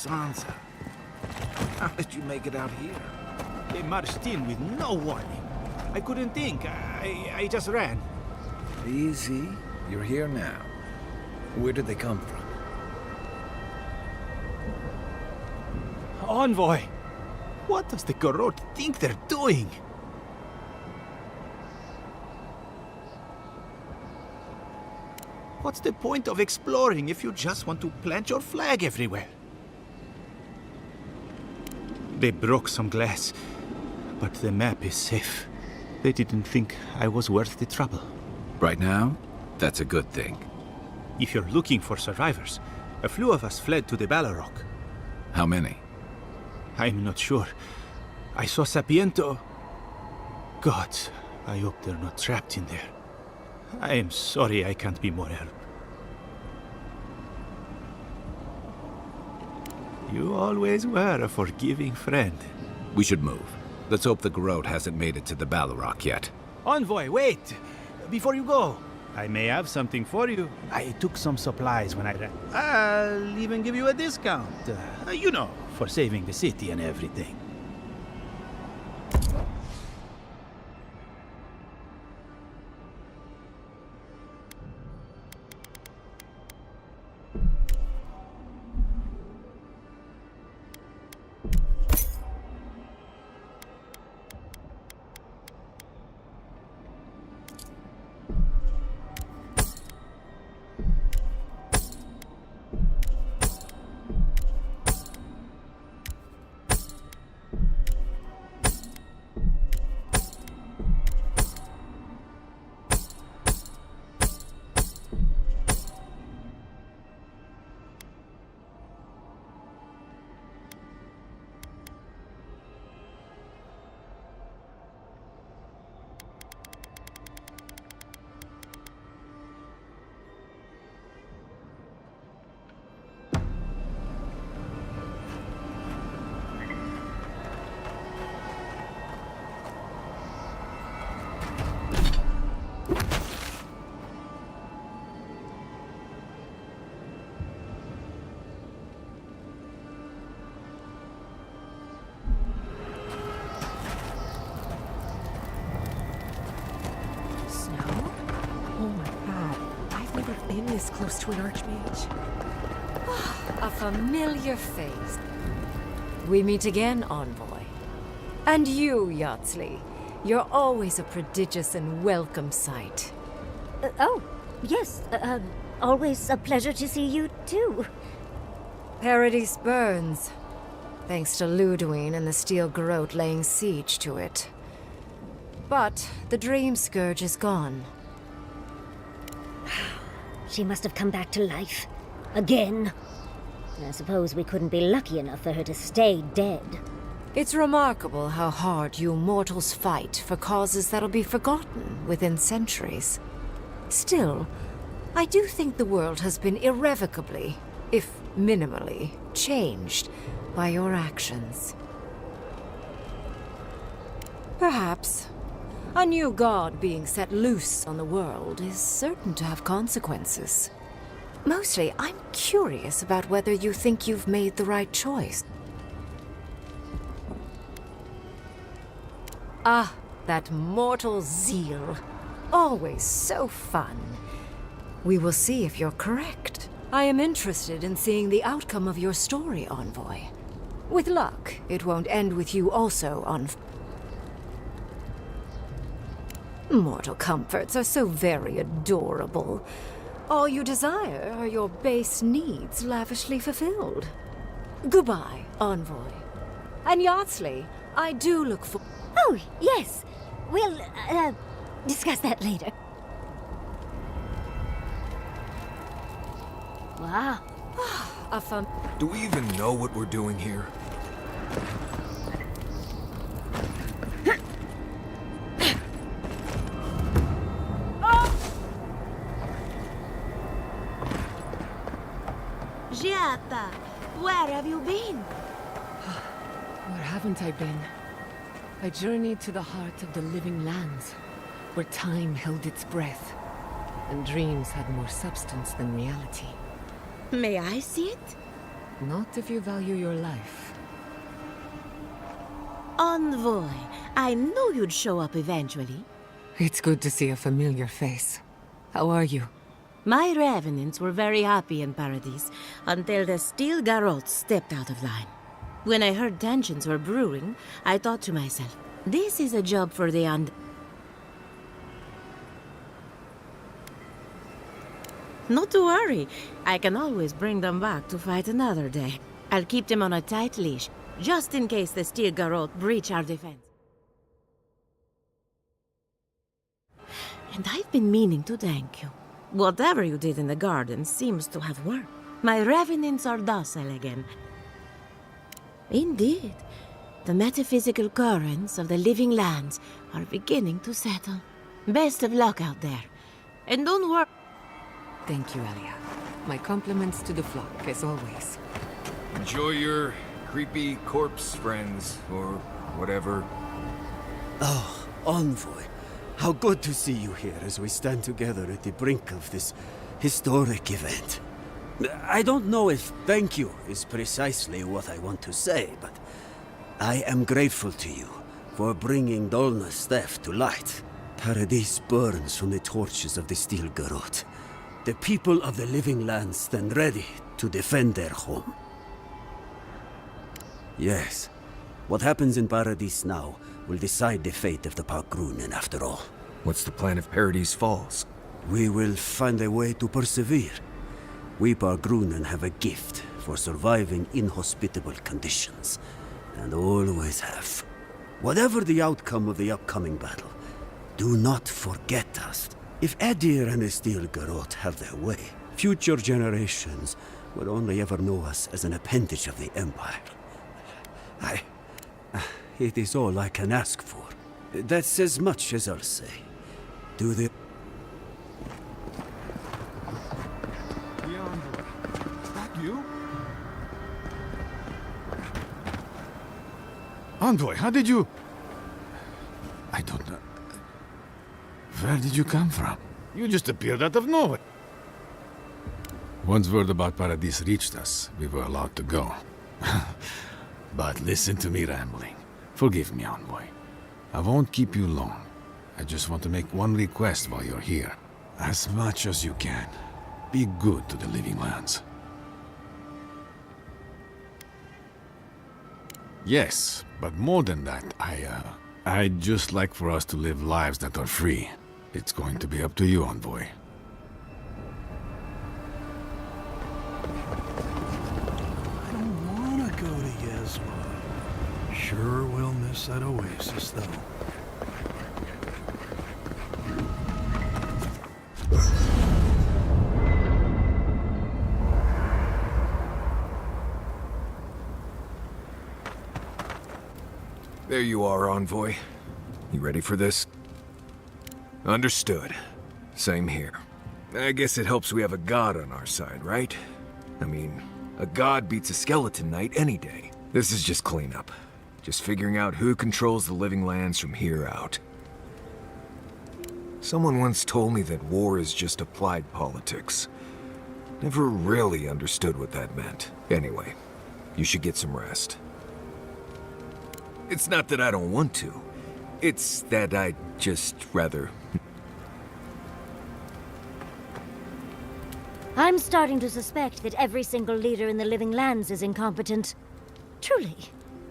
Sansa. How did you make it out here? They marched in with no warning. I couldn't think. I just ran. Easy. You're here now. Where did they come from? Envoy! What does the Garrote think they're doing? What's the point of exploring if you just want to plant your flag everywhere? They broke some glass, but the map is safe. They didn't think I was worth the trouble. Right now, that's a good thing. If you're looking for survivors, a few of us fled to the Balrog. How many? I'm not sure. I saw Sapiento. God, I hope they're not trapped in there. I am sorry I can't be more help. You always were a forgiving friend. We should move. Let's hope the Garrote hasn't made it to the Balrog yet. Envoy, wait! Before you go, I may have something for you. I took some supplies when I ran. I'll even give you a discount. You know, for saving the city and everything. This close to an archmage. A familiar face. We meet again, Envoy. And you, Yardsley. You're always a prodigious and welcome sight. Oh, yes. Always a pleasure to see you, too. Paradise burns, thanks to Ludwine and the Steel Garrote laying siege to it. But the Dream Scourge is gone. She must have come back to life. Again. I suppose we couldn't be lucky enough for her to stay dead. It's remarkable how hard you mortals fight for causes that'll be forgotten within centuries. Still, I do think the world has been irrevocably, if minimally, changed by your actions. Perhaps a new god being set loose on the world is certain to have consequences. Mostly, I'm curious about whether you think you've made the right choice. Ah, that mortal zeal. Always so fun. We will see if you're correct. I am interested in seeing the outcome of your story, Envoy. With luck, it won't end with you also on... Mortal comforts are so very adorable. All you desire are your base needs lavishly fulfilled. Goodbye, Envoy. And Yardsley, I do look for... Oh, yes. We'll, discuss that later. Wow. a fun... Do we even know what we're doing here? Giata, where have you been? Where haven't I been? I journeyed to the heart of the living lands, where time held its breath, and dreams had more substance than reality. May I see it? Not if you value your life. Envoy, I knew you'd show up eventually. It's good to see a familiar face. How are you? My revenants were very happy in Paradise until the steel garrotes stepped out of line. When I heard tensions were brewing, I thought to myself, this is a job for the Not to worry, I can always bring them back to fight another day. I'll keep them on a tight leash, just in case the steel garrote breach our defense. And I've been meaning to thank you. Whatever you did in the garden seems to have worked. My revenants are docile again. Indeed, the metaphysical currents of the living lands are beginning to settle. Best of luck out there. And don't worry. Thank you, Alia. My compliments to the flock, as always. Enjoy your creepy corpse friends, or whatever. Oh, Envoy. How good to see you here as we stand together at the brink of this historic event. I don't know if thank you is precisely what I want to say, but I am grateful to you for bringing Dolna's theft to light. Paradise burns from the torches of the steel garrote. The people of the living lands stand ready to defend their home. Yes, what happens in Paradise now will decide the fate of the Parkrunen after all. What's the plan if Paradise falls? We will find a way to persevere. We Parkrunen have a gift for surviving inhospitable conditions, and always have. Whatever the outcome of the upcoming battle, do not forget us. If Edir and the Steel Garrote have their way, future generations will only ever know us as an appendage of the Empire. It is all I can ask for. That's as much as I'll say. Do the... You? Envoy, how did you... I don't know. Where did you come from? You just appeared out of nowhere. Once word about Paradise reached us, we were allowed to go. But listen to me rambling. Forgive me, Envoy. I won't keep you long. I just want to make one request while you're here. As much as you can, be good to the living lands. Yes, but more than that, I'd just like for us to live lives that are free. It's going to be up to you, Envoy. I don't want to go to Yezma. Sure will miss that oasis, though. There you are, Envoy. You ready for this? Understood. Same here. I guess it helps we have a god on our side, right? I mean, a god beats a skeleton knight any day. This is just cleanup. Just figuring out who controls the living lands from here out. Someone once told me that war is just applied politics. Never really understood what that meant. Anyway, you should get some rest. It's not that I don't want to. It's that I'd just rather... I'm starting to suspect that every single leader in the living lands is incompetent. Truly.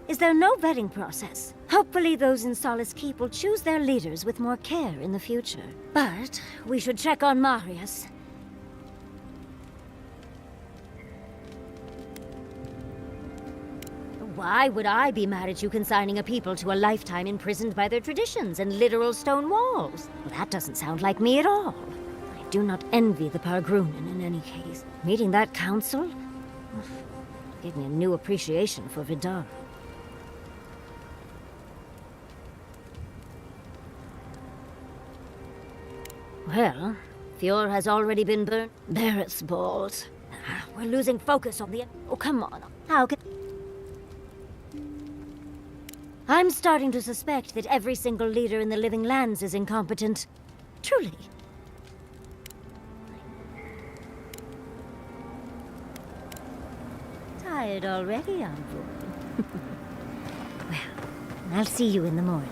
Is there no vetting process? Hopefully those in Solace Keep will choose their leaders with more care in the future. But we should check on Marius. Why would I be mad at you consigning a people to a lifetime imprisoned by their traditions and literal stone walls? Well, that doesn't sound like me at all. I do not envy the Pargrunen in any case. Meeting that council gave me a new appreciation for Vidar. Well, Fjord has already been burned. Barrett's balls. We're losing focus on the... Oh, come on. How can... I'm starting to suspect that every single leader in the living lands is incompetent. Truly. tired already, Envoy. Well, I'll see you in the morning.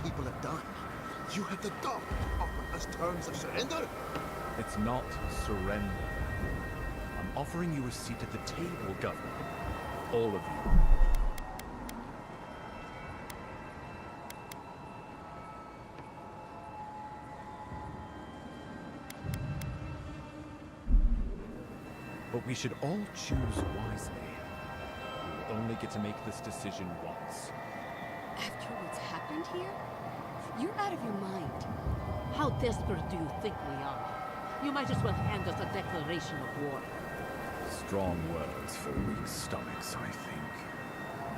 People have done. You have the gall to offer us terms of surrender? It's not surrender. I'm offering you a seat at the table, Governor. All of you. But we should all choose wisely. We will only get to make this decision once. After what's happened here? You're out of your mind. How desperate do you think we are? You might as well hand us a declaration of war. Strong words for weak stomachs, I think.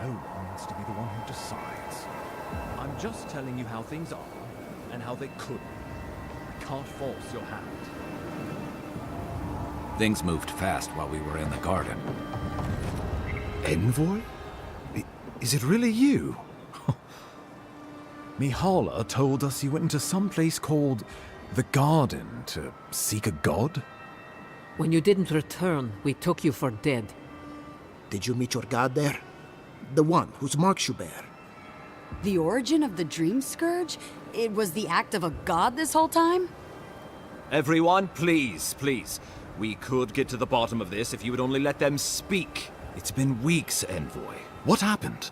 No one wants to be the one who decides. I'm just telling you how things are, and how they could be. I can't force your hand. Things moved fast while we were in the garden. Envoy? Is it really you? Mihala told us you went into some place called the Garden to seek a god? When you didn't return, we took you for dead. Did you meet your god there? The one whose marks you bear? The origin of the Dream Scourge? It was the act of a god this whole time? Everyone, please, please. We could get to the bottom of this if you would only let them speak. It's been weeks, Envoy. What happened?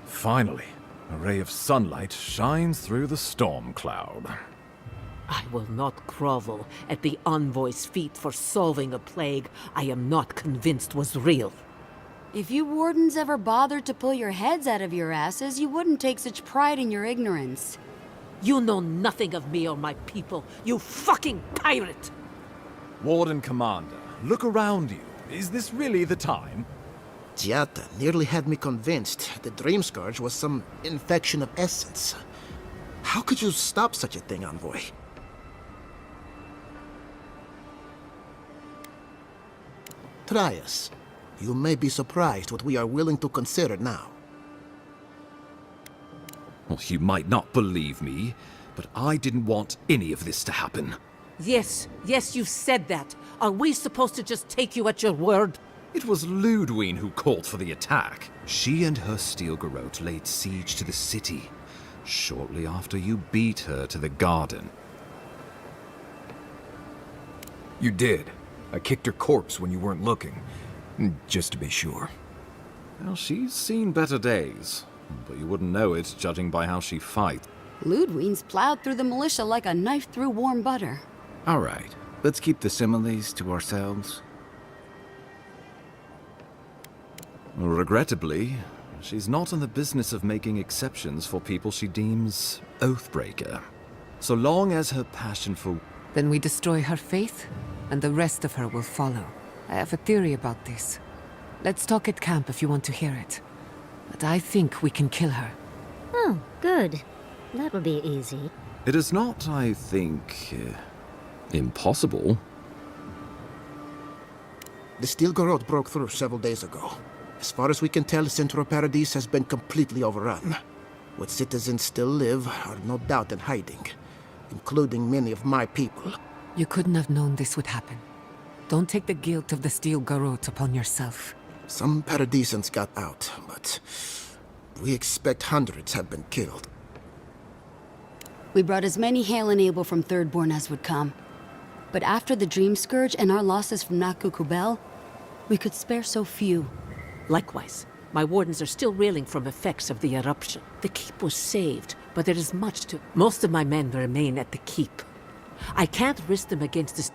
Finally, a ray of sunlight shines through the storm cloud. I will not grovel at the Envoy's feet for solving a plague I am not convinced was real. If you wardens ever bothered to pull your heads out of your asses, you wouldn't take such pride in your ignorance. You know nothing of me or my people, you fucking pirate! Warden Commander, look around you. Is this really the time? Giata nearly had me convinced the Dream Scourge was some infection of essence. How could you stop such a thing, Envoy? Try us. You may be surprised what we are willing to consider now. Well, you might not believe me, but I didn't want any of this to happen. Yes, you said that. Are we supposed to just take you at your word? It was Ludwine who called for the attack. She and her steel garrote laid siege to the city, shortly after you beat her to the garden. You did. I kicked her corpse when you weren't looking, just to be sure. Well, she's seen better days, but you wouldn't know it judging by how she fights. Ludwine's plowed through the militia like a knife through warm butter. All right, let's keep the similes to ourselves. Regrettably, she's not in the business of making exceptions for people she deems oathbreaker. So long as her passion for... Then we destroy her faith, and the rest of her will follow. I have a theory about this. Let's talk at camp if you want to hear it. But I think we can kill her. Oh, good. That will be easy. It is not, I think, impossible. The steel garrote broke through several days ago. As far as we can tell, Central Paradise has been completely overrun. What citizens still live are no doubt in hiding, including many of my people. You couldn't have known this would happen. Don't take the guilt of the steel garrote upon yourself. Some Paradisans got out, but we expect hundreds have been killed. We brought as many Hale and Abel from Thirdborn as would come. But after the Dream Scourge and our losses from Nakukubel, we could spare so few. Likewise, my wardens are still reeling from effects of the eruption. The keep was saved, but there is much to... Most of my men remain at the keep. I can't risk them against this...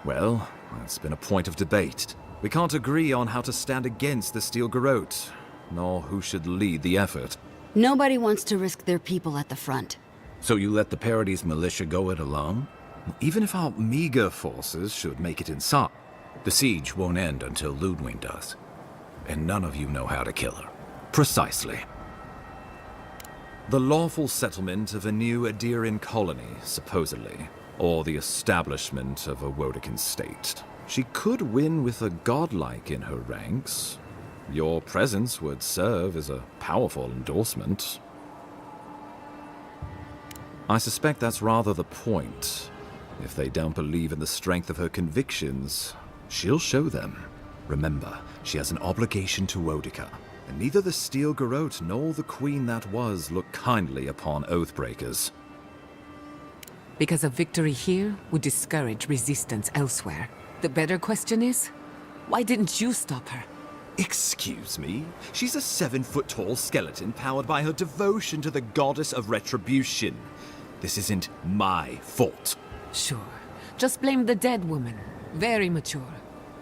Well, that's been a point of debate. We can't agree on how to stand against the Steel Garrote, nor who should lead the effort. Nobody wants to risk their people at the front. So you let the Paradis militia go it alone? Even if our meager forces should make it inside. The siege won't end until Ludwig does. And none of you know how to kill her. Precisely. The lawful settlement of a new Adiran colony, supposedly, or the establishment of a Wodekin state. She could win with a godlike in her ranks. Your presence would serve as a powerful endorsement. I suspect that's rather the point. If they don't believe in the strength of her convictions, she'll show them. Remember, she has an obligation to Wodica, and neither the Steel Garrote nor the Queen that was look kindly upon oathbreakers. Because a victory here would discourage resistance elsewhere. The better question is, why didn't you stop her? Excuse me? She's a 7-foot-tall skeleton powered by her devotion to the goddess of retribution. This isn't my fault. Sure. Just blame the dead woman. Very mature.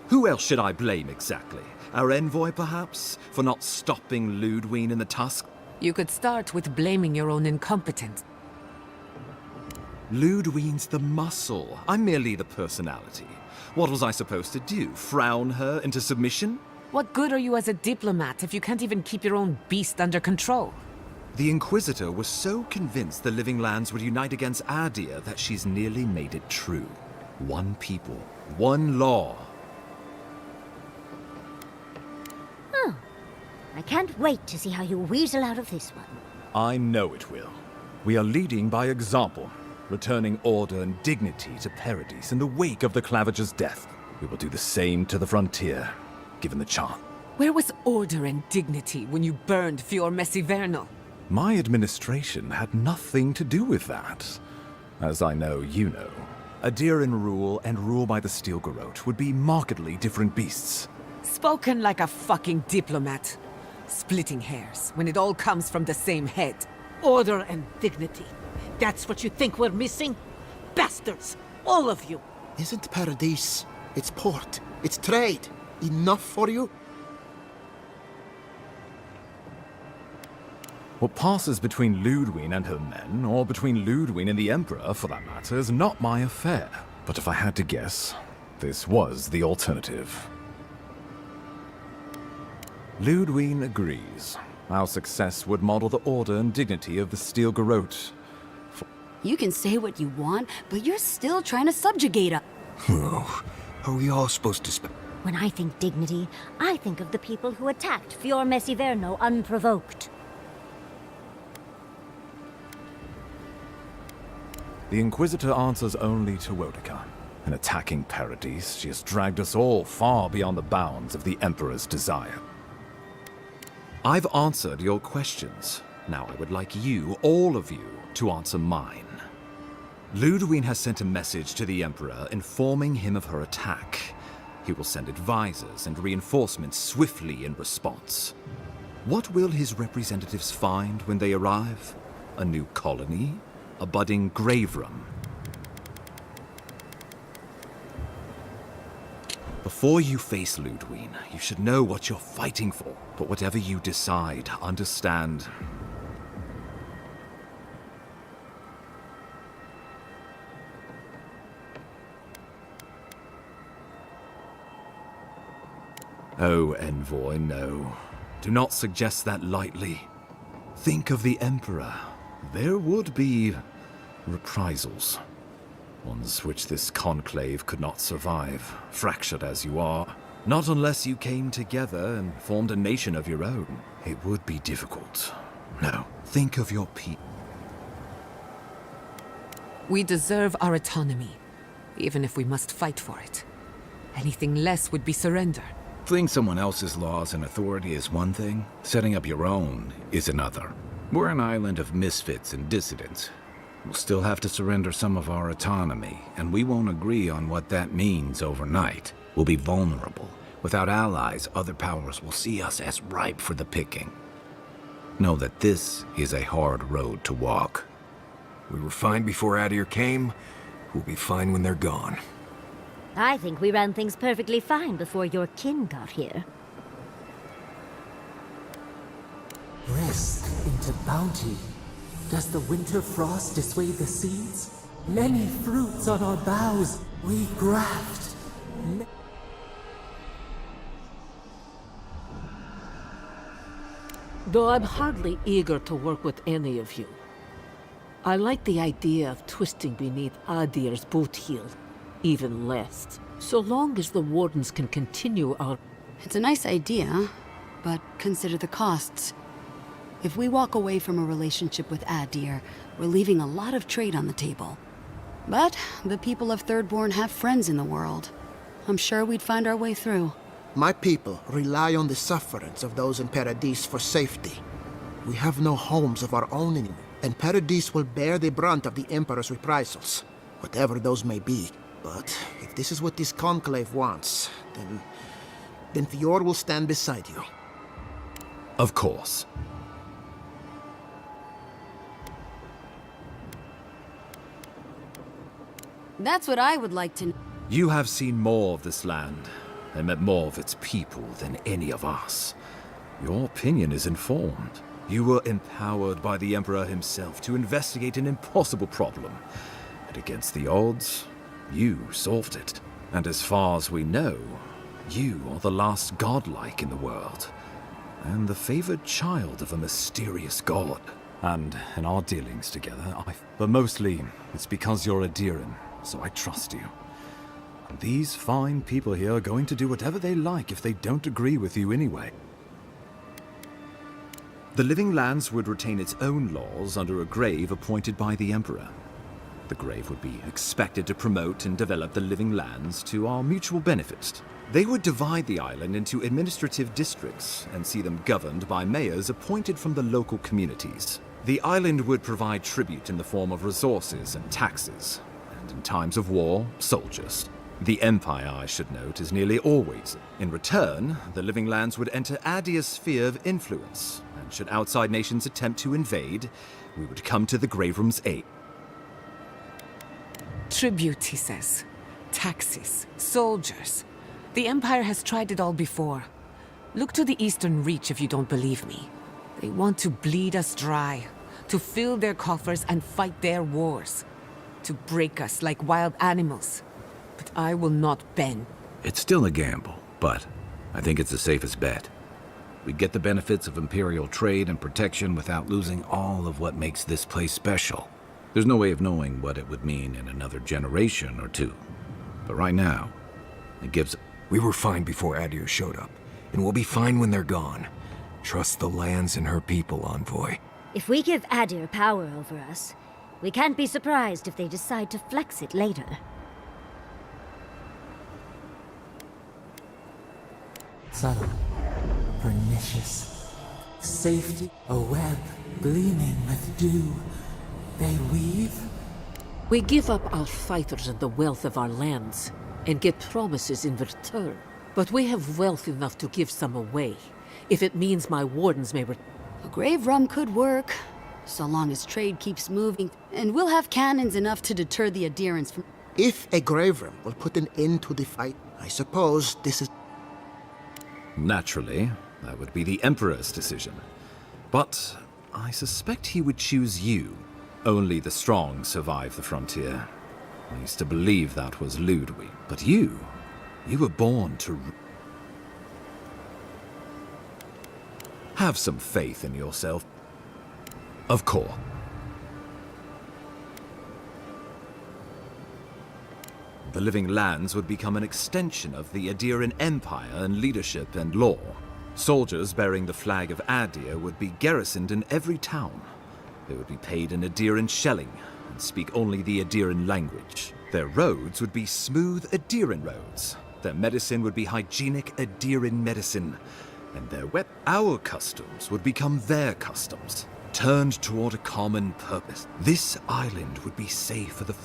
Who else should I blame exactly? Our envoy, perhaps? For not stopping Ludwig in the tusk? You could start with blaming your own incompetence. Ludwig's the muscle. I'm merely the personality. What was I supposed to do? Frown her into submission? What good are you as a diplomat if you can't even keep your own beast under control? The Inquisitor was so convinced the Living Lands would unite against Adia that she's nearly made it true. One people, one law. Oh, I can't wait to see how you weasel out of this one. I know it will. We are leading by example, returning order and dignity to Paradis in the wake of the Clavager's death. We will do the same to the frontier, given the chance. Where was order and dignity when you burned Fior Messivernal? My administration had nothing to do with that. As I know you know. Adiran rule and rule by the Steel Garrote would be markedly different beasts. Spoken like a fucking diplomat. Splitting hairs when it all comes from the same head. Order and dignity. That's what you think we're missing? Bastards! All of you! Isn't Paradis, its port, its trade, enough for you? What passes between Ludwig and her men, or between Ludwig and the Emperor, for that matter, is not my affair. But if I had to guess, this was the alternative. Ludwig agrees. Our success would model the order and dignity of the Steel Garrote. You can say what you want, but you're still trying to subjugate us. Oh, are we all supposed to When I think dignity, I think of the people who attacked Fior Messiverno unprovoked. The Inquisitor answers only to Wodica. In attacking Paradis, she has dragged us all far beyond the bounds of the Emperor's desire. I've answered your questions. Now I would like you, all of you, to answer mine. Ludwig has sent a message to the Emperor informing him of her attack. He will send advisors and reinforcements swiftly in response. What will his representatives find when they arrive? A new colony? A budding grave room? Before you face Ludwig, you should know what you're fighting for. But whatever you decide, understand. Oh, Envoy, no. Do not suggest that lightly. Think of the Emperor. There would be reprisals. Ones which this conclave could not survive, fractured as you are. Not unless you came together and formed a nation of your own. It would be difficult. No, think of your people. We deserve our autonomy, even if we must fight for it. Anything less would be surrender. Fleeing someone else's laws and authority is one thing. Setting up your own is another. We're an island of misfits and dissidents. We'll still have to surrender some of our autonomy, and we won't agree on what that means overnight. We'll be vulnerable. Without allies, other powers will see us as ripe for the picking. Know that this is a hard road to walk. We were fine before Adir came. We'll be fine when they're gone. I think we ran things perfectly fine before your kin got here. Rest into bounty. Does the winter frost dissuade the seeds? Many fruits on our boughs we graft. Though I'm hardly eager to work with any of you, I like the idea of twisting beneath Adir's boot heel even less. So long as the Wardens can continue our... It's a nice idea, but consider the costs. If we walk away from a relationship with Adir, we're leaving a lot of trade on the table. But the people of Thirdborn have friends in the world. I'm sure we'd find our way through. My people rely on the sufferance of those in Paradise for safety. We have no homes of our own anymore, and Paradise will bear the brunt of the Emperor's reprisals, whatever those may be. But if this is what this conclave wants, then Fior will stand beside you. Of course. That's what I would like to know. You have seen more of this land, and met more of its people than any of us. Your opinion is informed. You were empowered by the Emperor himself to investigate an impossible problem. And against the odds, you solved it. And as far as we know, you are the last godlike in the world. And the favored child of a mysterious god. And in our dealings together, But mostly, it's because you're Adiran, so I trust you. And these fine people here are going to do whatever they like if they don't agree with you anyway. The Living Lands would retain its own laws under a grave appointed by the Emperor. The grave would be expected to promote and develop the Living Lands to our mutual benefit. They would divide the island into administrative districts and see them governed by mayors appointed from the local communities. The island would provide tribute in the form of resources and taxes, and in times of war, soldiers. The Empire, I should note, is nearly always. In return, the Living Lands would enter Adir's sphere of influence, and should outside nations attempt to invade, we would come to the Grave Room's aid. Tribute, he says. Taxes. Soldiers. The Empire has tried it all before. Look to the Eastern Reach if you don't believe me. They want to bleed us dry, to fill their coffers and fight their wars, to break us like wild animals. But I will not bend. It's still a gamble, but I think it's the safest bet. We get the benefits of Imperial trade and protection without losing all of what makes this place special. There's no way of knowing what it would mean in another generation or two. But right now, it gives... We were fine before Adir showed up, and we'll be fine when they're gone. Trust the lands and her people, Envoy. If we give Adir power over us, we can't be surprised if they decide to flex it later. Subtle, pernicious, safety, a web gleaming with dew. They weave. We give up our fighters and the wealth of our lands, and get promises in return. But we have wealth enough to give some away, if it means my wardens may A grave room could work, so long as trade keeps moving, and we'll have cannons enough to deter the adherents from... If a grave room will put an end to the fight, I suppose this is... Naturally, that would be the Emperor's decision. But I suspect he would choose you. Only the strong survive the frontier. I used to believe that was Ludwig. But you were born to... Have some faith in yourself. Of course. The Living Lands would become an extension of the Adiran Empire in leadership and law. Soldiers bearing the flag of Adir would be garrisoned in every town. They would be paid in Adiran shelling and speak only the Adiran language. Their roads would be smooth Adiran roads. Their medicine would be hygienic Adiran medicine. And our customs would become their customs, turned toward a common purpose. This island would be safe for the...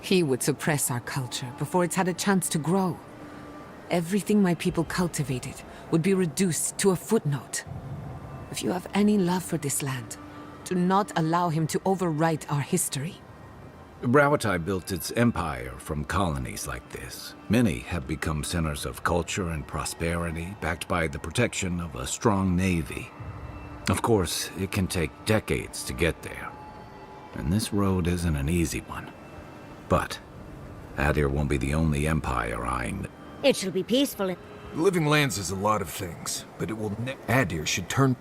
He would suppress our culture before it's had a chance to grow. Everything my people cultivated would be reduced to a footnote. If you have any love for this land, do not allow him to overwrite our history. Brawatai built its empire from colonies like this. Many have become centers of culture and prosperity, backed by the protection of a strong navy. Of course, it can take decades to get there, and this road isn't an easy one. But Adir won't be the only empire eyeing. It shall be peaceful. Living lands is a lot of things, but it will Adir should turn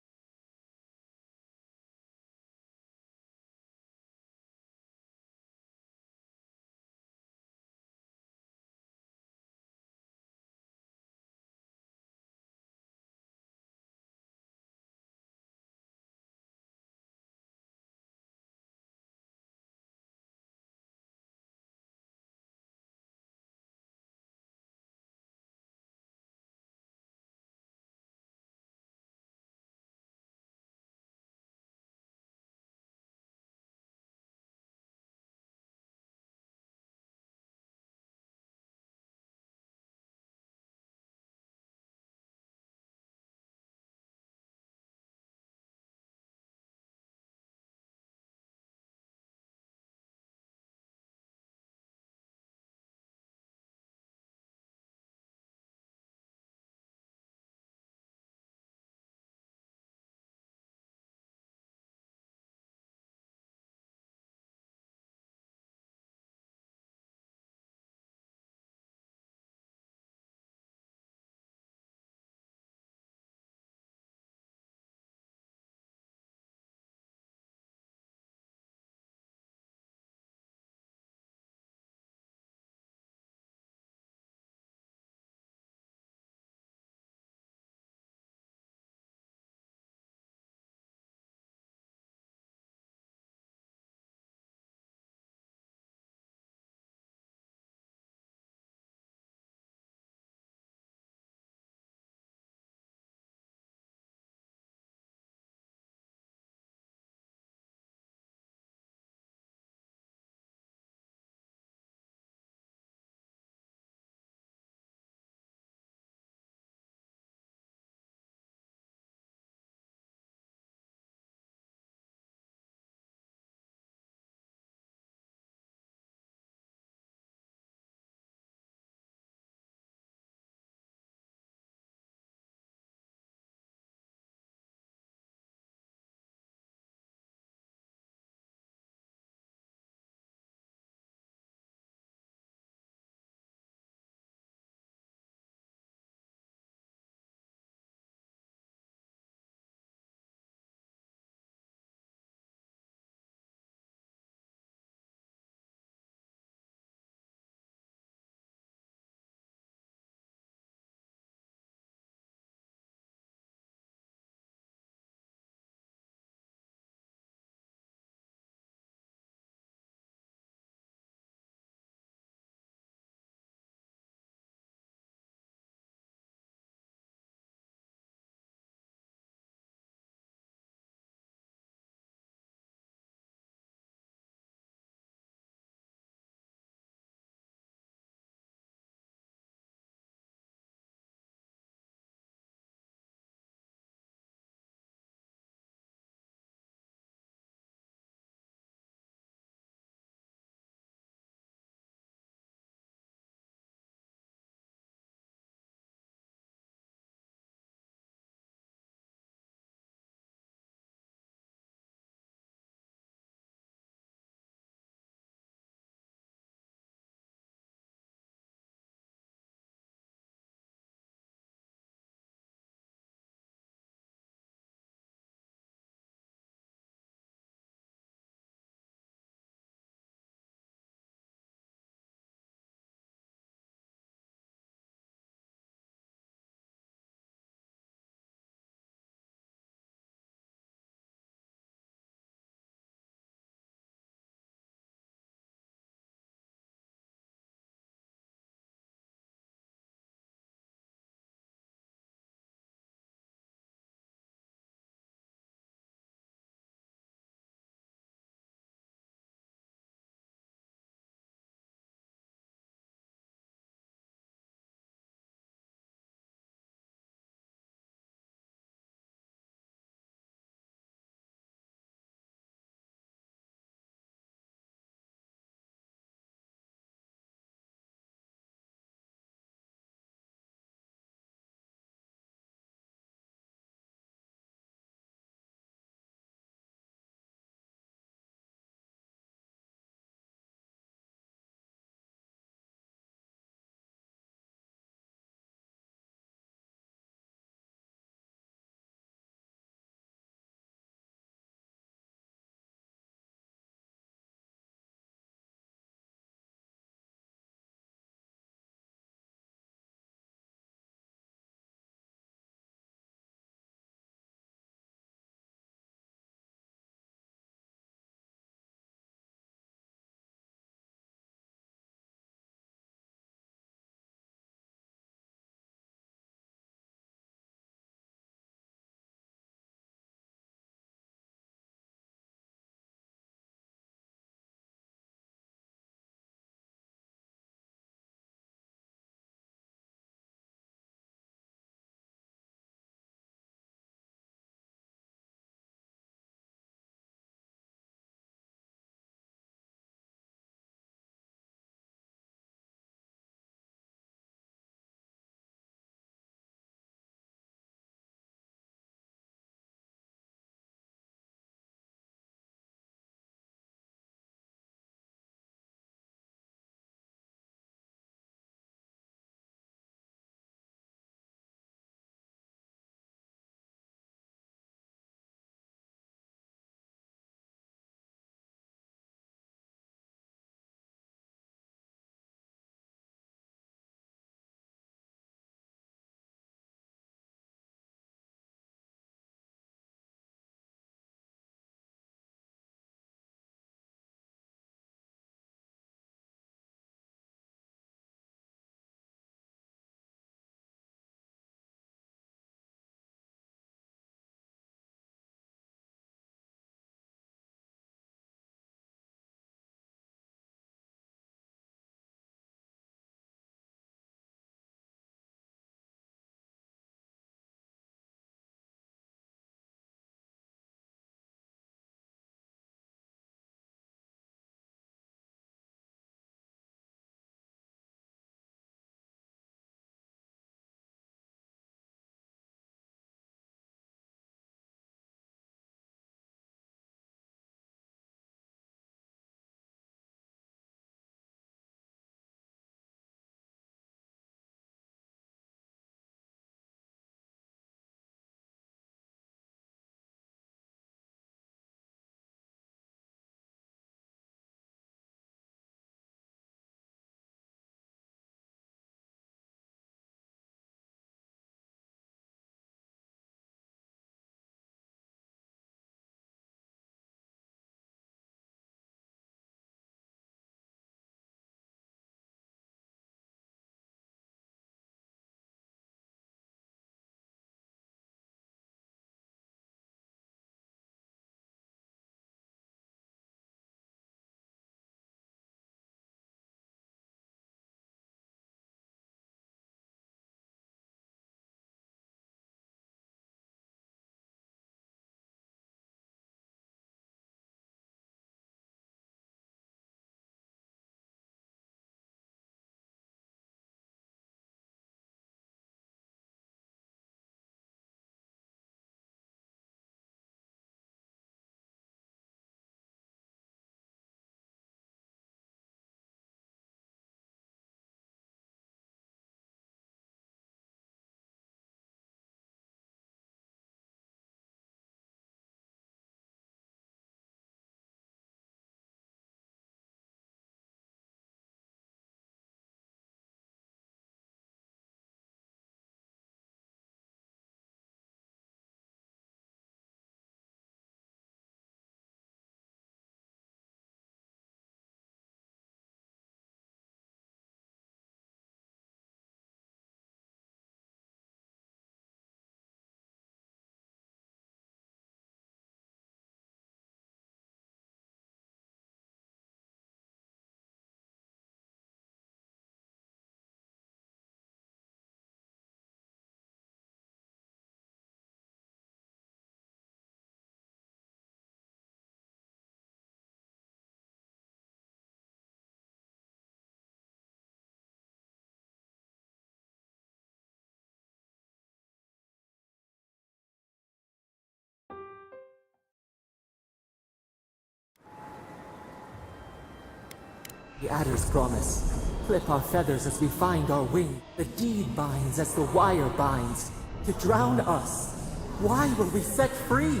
The adder's promise. Clip our feathers as we find our wing. The deed binds as the wire binds. To drown us. Why were we set free?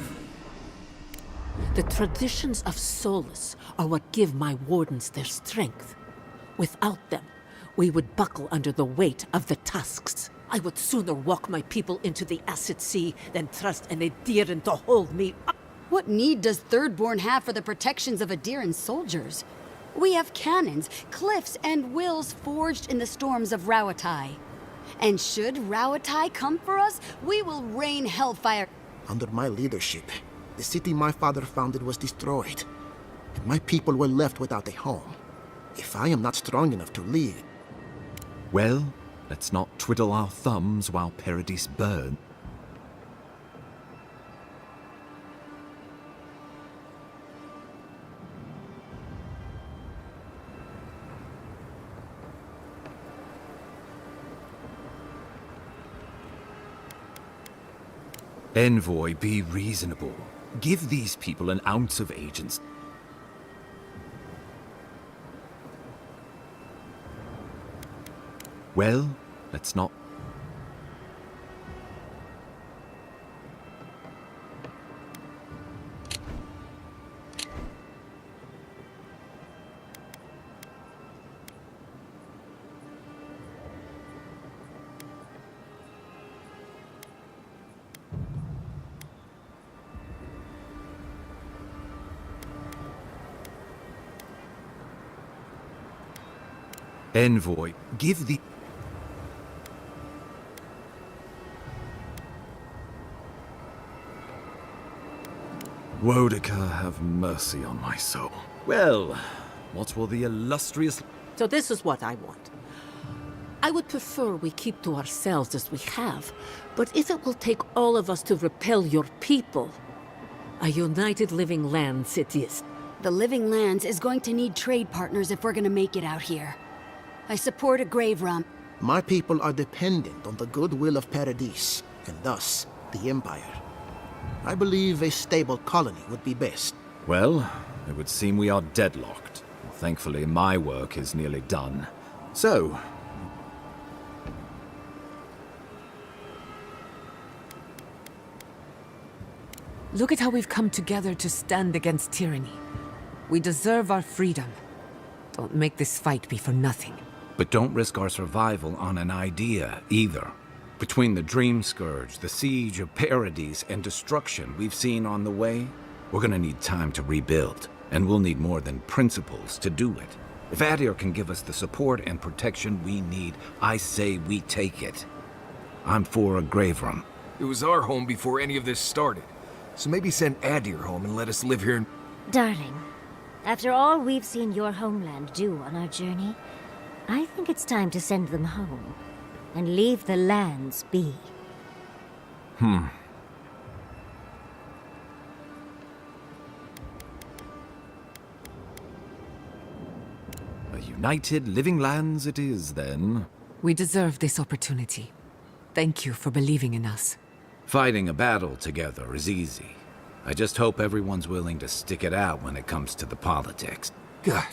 The traditions of solace are what give my wardens their strength. Without them, we would buckle under the weight of the tusks. I would sooner walk my people into the acid sea than trust an Adiran to hold me up. What need does Thirdborn have for the protections of Adiran soldiers? We have cannons, cliffs, and wills forged in the storms of Rawatai. And should Rawatai come for us, we will rain hellfire. Under my leadership, the city my father founded was destroyed, and my people were left without a home. If I am not strong enough to lead... Well, let's not twiddle our thumbs while Paradis burns. Envoy, be reasonable. Give these people an ounce of agency. Well, let's not... Envoy, give the... Wodaka, have mercy on my soul. Well, what will the illustrious... So this is what I want. I would prefer we keep to ourselves as we have, but if it will take all of us to repel your people, a united Living Lands it is. The Living Lands is going to need trade partners if we're gonna make it out here. I support a grave romp. My people are dependent on the goodwill of Paradis, and thus, the Empire. I believe a stable colony would be best. Well, it would seem we are deadlocked. Thankfully, my work is nearly done. So... Look at how we've come together to stand against tyranny. We deserve our freedom. Don't make this fight be for nothing. But don't risk our survival on an idea, either. Between the Dream Scourge, the siege of Paradis, and destruction we've seen on the way, we're gonna need time to rebuild, and we'll need more than principles to do it. If Adir can give us the support and protection we need, I say we take it. I'm for a grave room. It was our home before any of this started. So maybe send Adir home and let us live here. Darling, after all we've seen your homeland do on our journey, I think it's time to send them home and leave the lands be. A united Living Lands it is, then. We deserve this opportunity. Thank you for believing in us. Fighting a battle together is easy. I just hope everyone's willing to stick it out when it comes to the politics. God,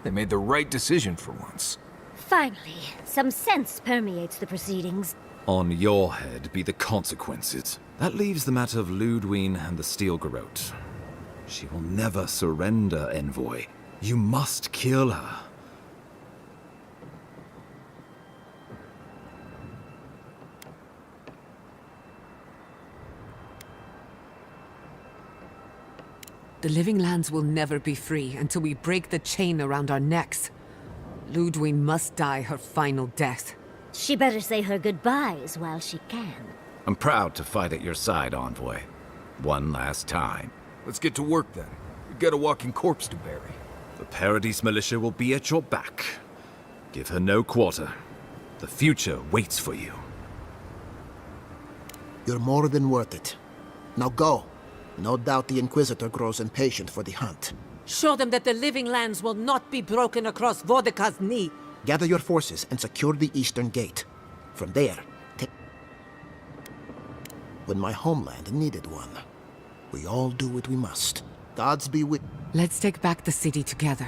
they made the right decision for once. Finally, some sense permeates the proceedings. On your head be the consequences. That leaves the matter of Ludwine and the Steel Garrote. She will never surrender, Envoy. You must kill her. The Living Lands will never be free until we break the chain around our necks. Ludwine must die her final death. She better say her goodbyes while she can. I'm proud to fight at your side, Envoy. One last time. Let's get to work then. We've got a walking corpse to bury. The Paradis militia will be at your back. Give her no quarter. The future waits for you. You're more than worth it. Now go. No doubt the Inquisitor grows impatient for the hunt. Show them that the Living Lands will not be broken across Vodka's knee. Gather your forces and secure the eastern gate. From there, when my homeland needed one, we all do what we must. Gods be with... Let's take back the city together.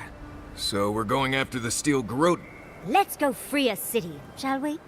So we're going after the steel garrote. Let's go free a city, shall we?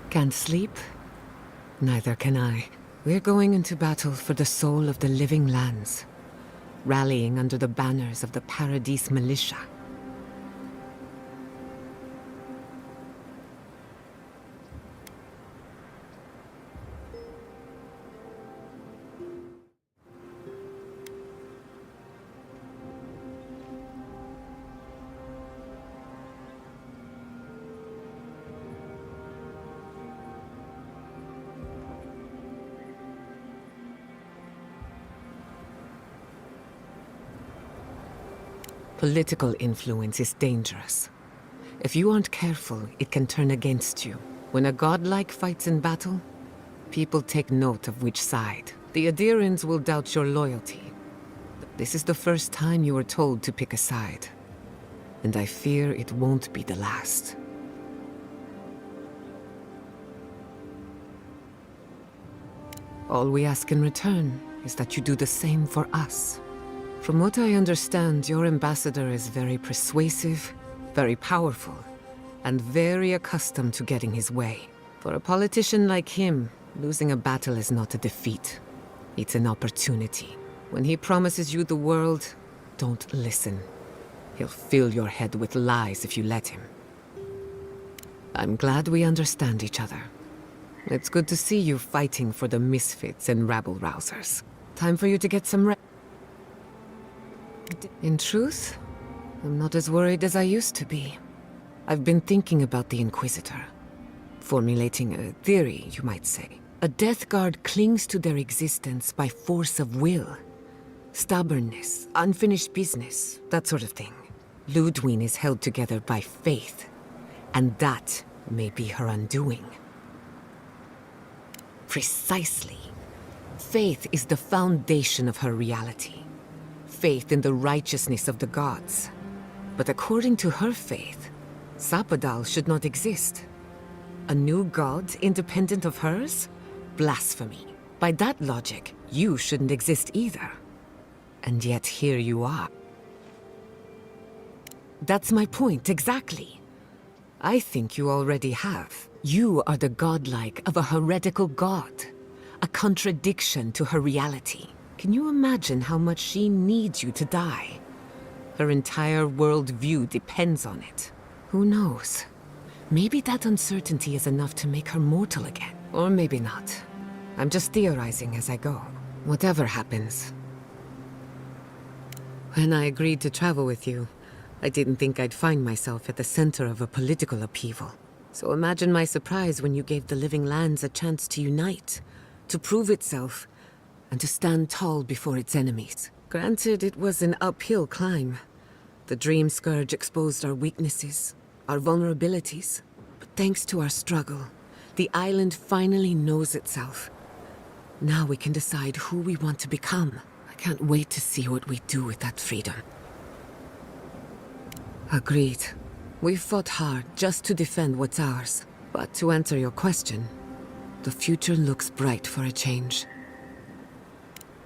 Can't sleep? Neither can I. We're going into battle for the soul of the living lands, rallying under the banners of the Paradise Militia. Political influence is dangerous. If you aren't careful, it can turn against you. When a godlike fights in battle, people take note of which side. The adherents will doubt your loyalty. This is the first time you were told to pick a side, and I fear it won't be the last. All we ask in return is that you do the same for us. From what I understand, your ambassador is very persuasive, very powerful, and very accustomed to getting his way. For a politician like him, losing a battle is not a defeat. It's an opportunity. When he promises you the world, don't listen. He'll fill your head with lies if you let him. I'm glad we understand each other. It's good to see you fighting for the misfits and rabble-rousers. Time for you to get some rest. In truth, I'm not as worried as I used to be. I've been thinking about the Inquisitor. Formulating a theory, you might say. A Death Guard clings to their existence by force of will. Stubbornness, unfinished business, that sort of thing. Ludwig is held together by faith, and that may be her undoing. Precisely. Faith is the foundation of her reality. Faith in the righteousness of the gods. But according to her faith, Zapadal should not exist. A new god independent of hers? Blasphemy. By that logic, you shouldn't exist either. And yet here you are. That's my point, exactly. I think you already have. You are the godlike of a heretical god. A contradiction to her reality. Can you imagine how much she needs you to die? Her entire worldview depends on it. Who knows? Maybe that uncertainty is enough to make her mortal again. Or maybe not. I'm just theorizing as I go. Whatever happens. When I agreed to travel with you, I didn't think I'd find myself at the center of a political upheaval. So imagine my surprise when you gave the Living Lands a chance to unite, to prove itself, and to stand tall before its enemies. Granted, it was an uphill climb. The Dream Scourge exposed our weaknesses, our vulnerabilities. But thanks to our struggle, the island finally knows itself. Now we can decide who we want to become. I can't wait to see what we do with that freedom. Agreed. We've fought hard just to defend what's ours. But to answer your question, the future looks bright for a change.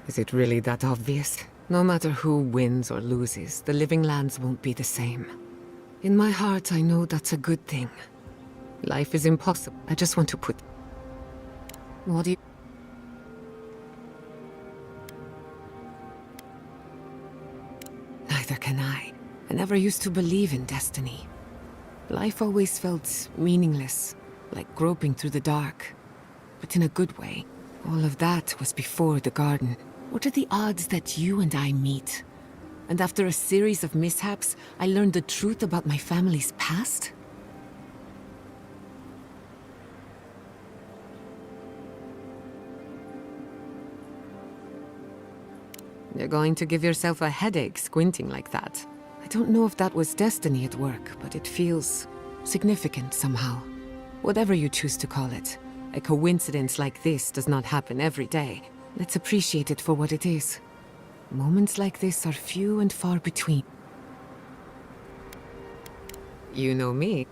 Is it really that obvious? No matter who wins or loses, the living lands won't be the same. In my heart, I know that's a good thing. Life is impossible. I just want to put... What do you... Neither can I. I never used to believe in destiny. Life always felt meaningless, like groping through the dark. But in a good way. All of that was before the garden. What are the odds that you and I meet? And after a series of mishaps, I learned the truth about my family's past? You're going to give yourself a headache squinting like that. I don't know if that was destiny at work, but it feels significant somehow. Whatever you choose to call it. A coincidence like this does not happen every day. Let's appreciate it for what it is. Moments like this are few and far between. You know me.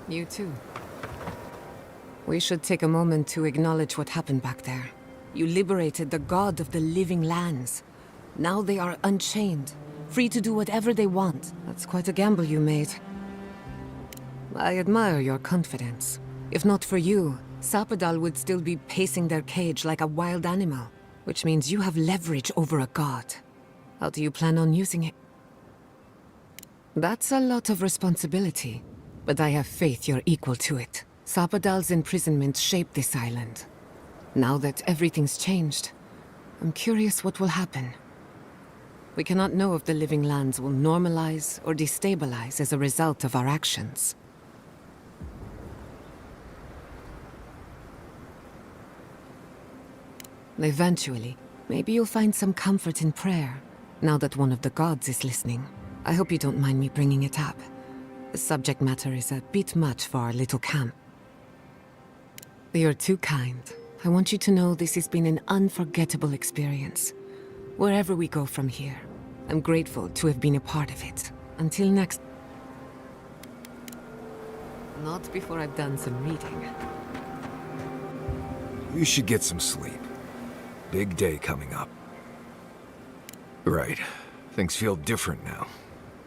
You too. We should take a moment to acknowledge what happened back there. You liberated the god of the living lands. Now they are unchained, free to do whatever they want. That's quite a gamble you made. I admire your confidence. If not for you, Sapadal would still be pacing their cage like a wild animal, which means you have leverage over a god. How do you plan on using it? That's a lot of responsibility, but I have faith you're equal to it. Sapadal's imprisonment shaped this island. Now that everything's changed, I'm curious what will happen. We cannot know if the living lands will normalize or destabilize as a result of our actions. Eventually, maybe you'll find some comfort in prayer, now that one of the gods is listening. I hope you don't mind me bringing it up. The subject matter is a bit much for our little camp. You're too kind. I want you to know this has been an unforgettable experience. Wherever we go from here, I'm grateful to have been a part of it. Until next... Not before I've done some reading. You should get some sleep. Big day coming up. Right. Things feel different now.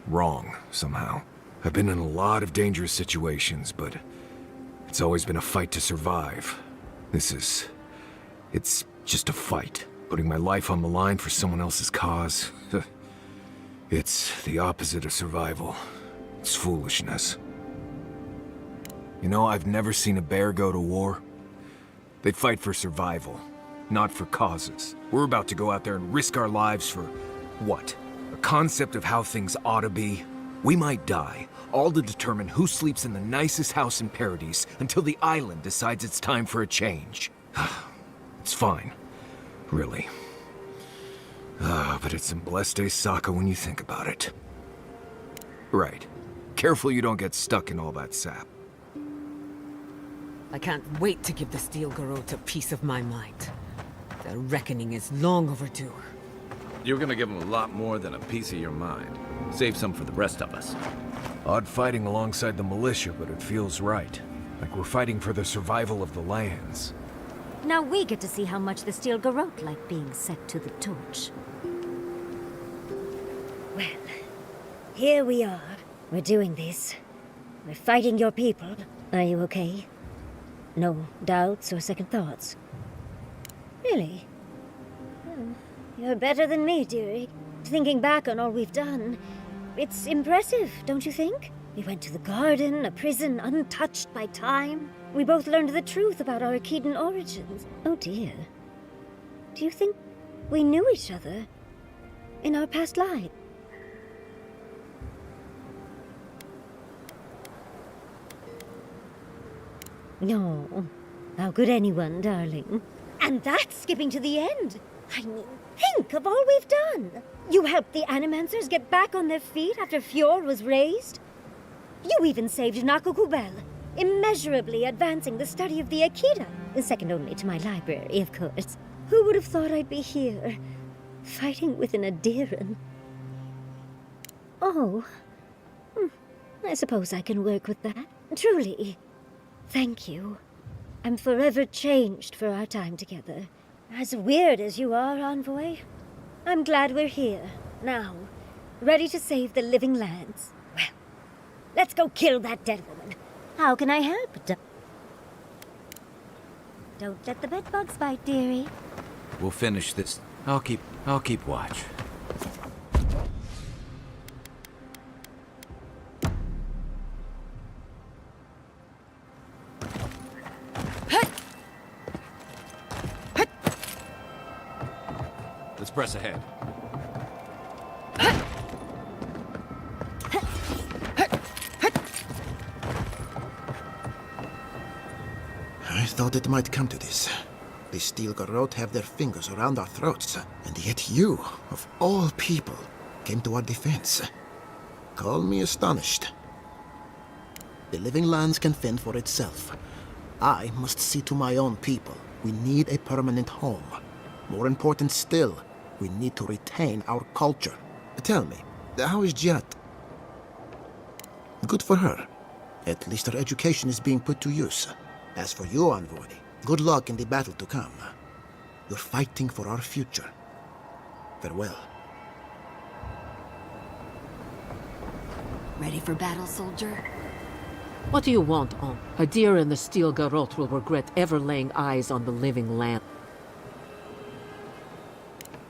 Wrong, somehow. I've been in a lot of dangerous situations, but it's always been a fight to survive. It's just a fight. Putting my life on the line for someone else's cause. It's the opposite of survival. It's foolishness. You know, I've never seen a bear go to war. They fight for survival, not for causes. We're about to go out there and risk our lives for what? A concept of how things ought to be? We might die, all to determine who sleeps in the nicest house in Paradise until the island decides it's time for a change. It's fine, really. But it's some blessed day Sokka when you think about it. Right. Careful you don't get stuck in all that sap. I can't wait to give the Steel Garrote a piece of my mind. The reckoning is long overdue. You're gonna give him a lot more than a piece of your mind. Save some for the rest of us. Odd fighting alongside the militia, but it feels right. Like we're fighting for the survival of the lands. Now we get to see how much the Steel Garrote like being set to the torch. Well, here we are. We're doing this. We're fighting your people. Are you okay? No doubts or second thoughts? Really? You're better than me, dearie. Thinking back on all we've done, it's impressive, don't you think? We went to the garden, a prison untouched by time. We both learned the truth about our Akedan origins. Oh dear. Do you think we knew each other in our past life? No. How could anyone, darling? And that's skipping to the end. I mean, think of all we've done. You helped the Animancers get back on their feet after Fjord was raised. You even saved Nakokubel, immeasurably advancing the study of the Akita, second only to my library, of course. Who would have thought I'd be here, fighting with an Adiran? Oh, I suppose I can work with that. Truly, thank you. I'm forever changed for our time together. As weird as you are, Envoy, I'm glad we're here, now, ready to save the living lands. Well, let's go kill that dead woman. How can I help? Don't let the bedbugs bite, dearie. We'll finish this. I'll keep watch. Let's press ahead. I thought it might come to this. The Steel Garrote have their fingers around our throats, and yet you, of all people, came to our defense. Call me astonished. The living lands can fend for itself. I must see to my own people. We need a permanent home. More important still, we need to retain our culture. Tell me, how is Jat? Good for her. At least our education is being put to use. As for you, Envoy, good luck in the battle to come. You're fighting for our future. Farewell. Ready for battle, soldier? What do you want, Om? Adir and the Steel Garrote will regret ever laying eyes on the living land.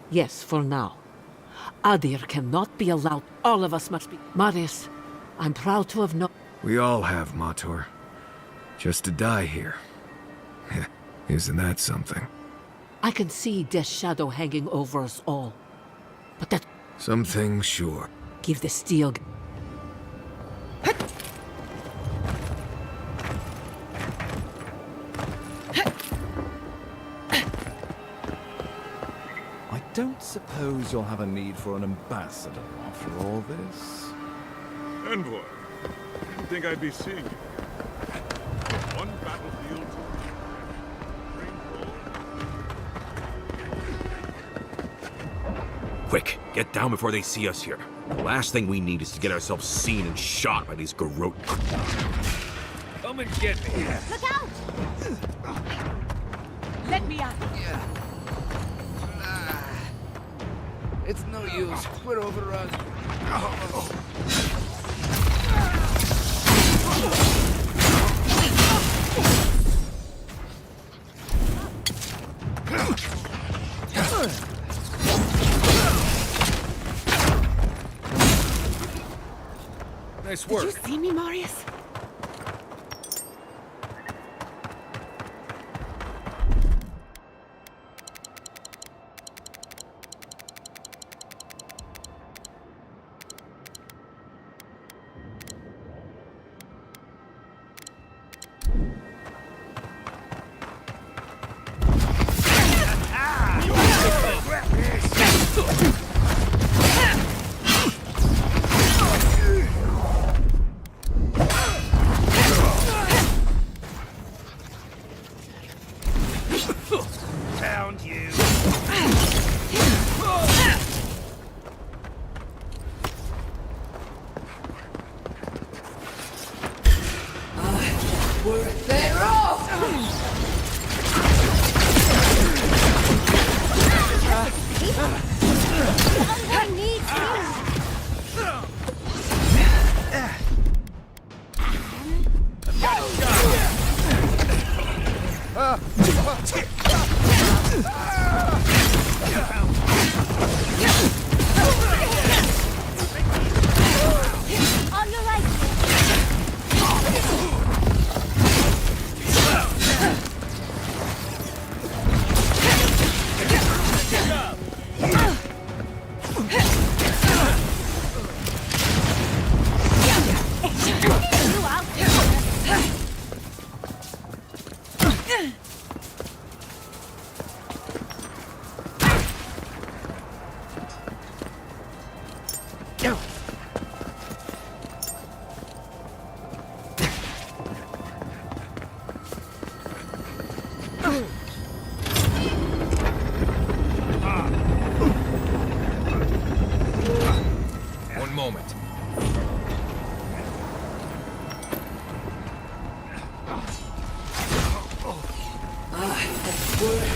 Yes, for now. Adir cannot be allowed. All of us must be... Marius, I'm proud to have known... We all have, Mator. Just to die here. Isn't that something? I can see Death's shadow hanging over us all. But that... Something sure. Give the steel... I don't suppose you'll have a need for an ambassador after all this. Envoy, didn't think I'd be seeing you. One battlefield. Quick, get down before they see us here. The last thing we need is to get ourselves seen and shot by these garrote. Come and get me. Look out! Let me out. It's no use. We're overrun. Nice work. Did you see me, Marius? Found you. They're off! Someone needs on your right. One moment.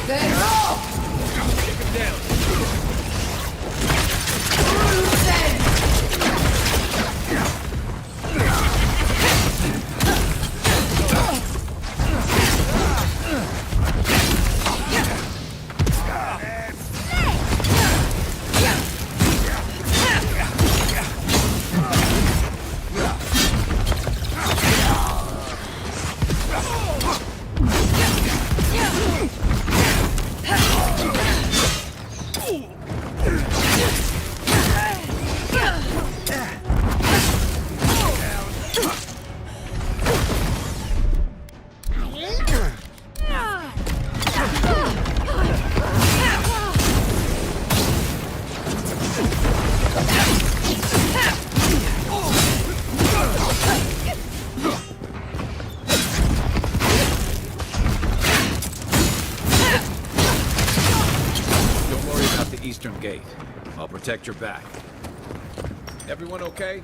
They're off! Take him down. Eastern Gate. I'll protect your back. Everyone okay?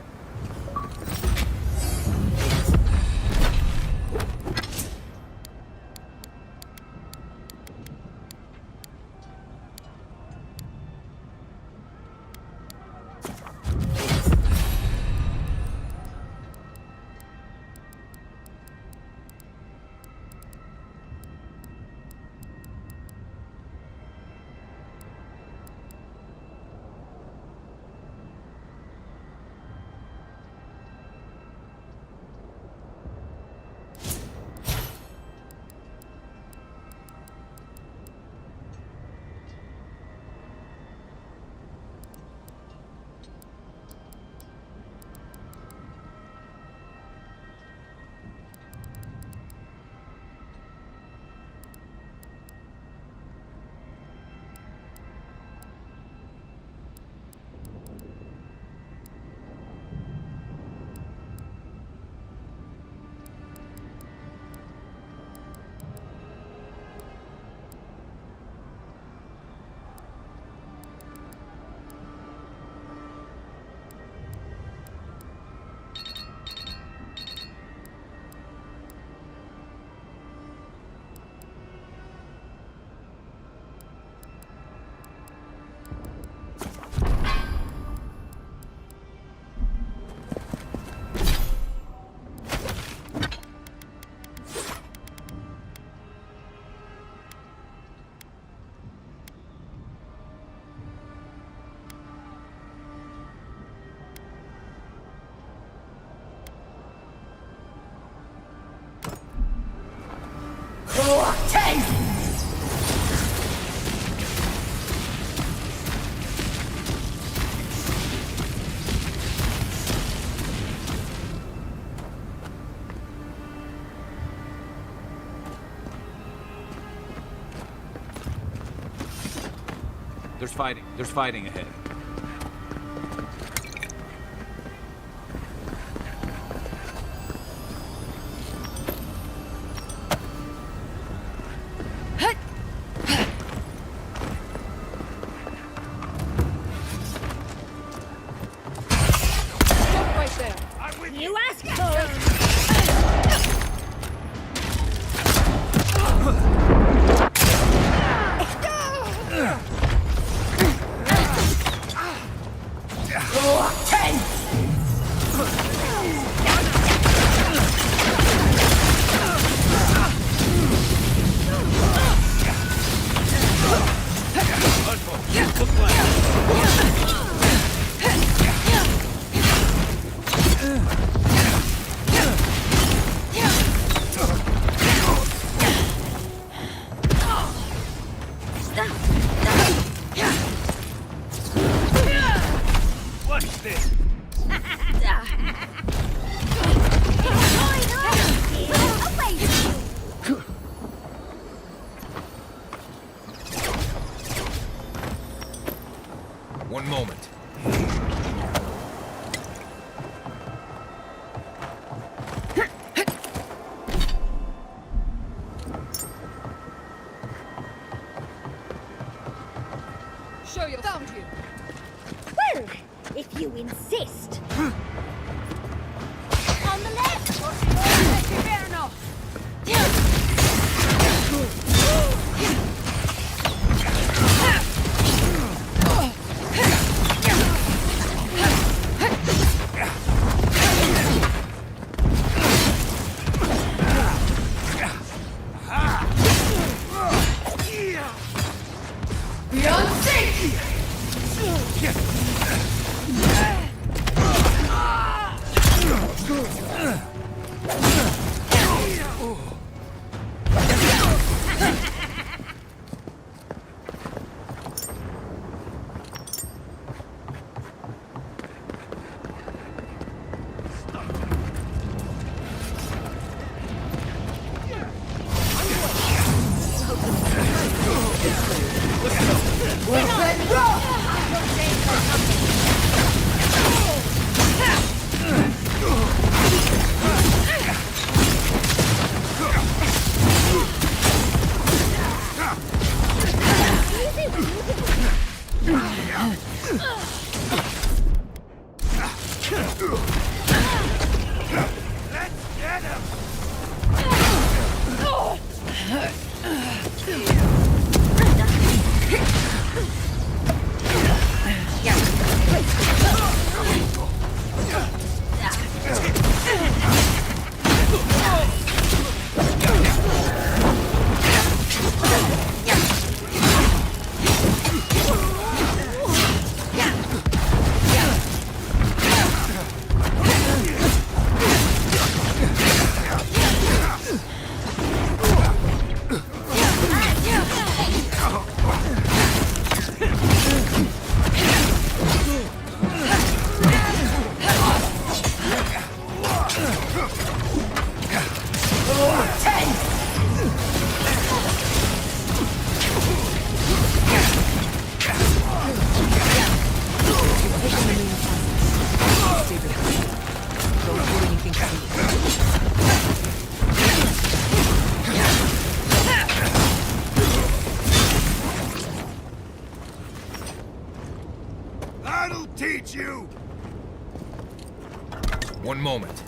There's fighting. There's fighting ahead. You asked for it! Watch this. One moment. Show your found you. Well, if you insist. On the left! Fair enough. That'll teach you! One moment.